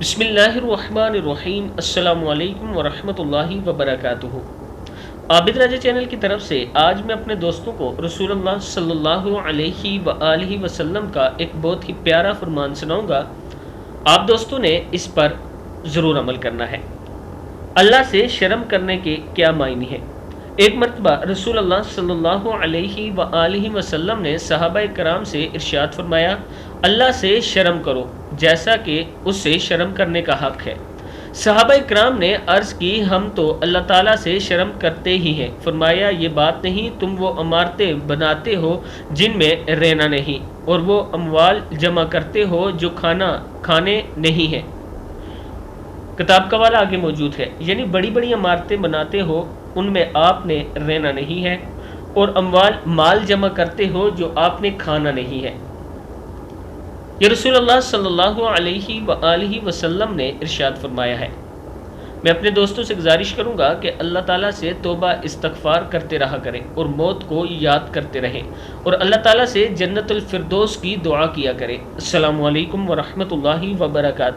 بسم اللہ الرحمن الرحیم۔ السلام علیکم ورحمۃ اللہ وبرکاتہ۔ آبدراجہ چینل کی طرف سے آج میں اپنے دوستوں کو رسول اللہ صلی اللہ علیہ وآلہ وسلم کا ایک بہت ہی پیارا فرمان سناؤں گا۔ آپ دوستوں نے اس پر ضرور عمل کرنا ہے۔ اللہ سے شرم کرنے کے کیا معنی ہیں؟ ایک مرتبہ رسول اللہ صلی اللہ علیہ وآلہ وسلم نے صحابہ کرام سے ارشاد فرمایا، اللہ سے شرم کرو جیسا کہ اس سے شرم کرنے کا حق ہے۔ صحابہ کرام نے عرض کی، ہم تو اللہ تعالیٰ سے شرم کرتے ہی ہیں۔ فرمایا، یہ بات نہیں، تم وہ عمارتیں بناتے ہو جن میں رہنا نہیں، اور وہ اموال جمع کرتے ہو جو کھانے نہیں ہیں۔ کتاب کا والا آگے موجود ہے، یعنی بڑی بڑی عمارتیں بناتے ہو ان میں آپ نے رہنا نہیں ہے، اور مال جمع کرتے ہو جو آپ نے کھانا نہیں ہے۔ یہ رسول اللہ صلی اللہ علیہ وآلہ وسلم نے ارشاد فرمایا ہے۔ میں اپنے دوستوں سے گزارش کروں گا کہ اللہ تعالیٰ سے توبہ استغفار کرتے رہا کریں اور موت کو یاد کرتے رہیں، اور اللہ تعالیٰ سے جنت الفردوس کی دعا کیا کریں۔ السلام علیکم ورحمۃ اللہ وبرکاتہ۔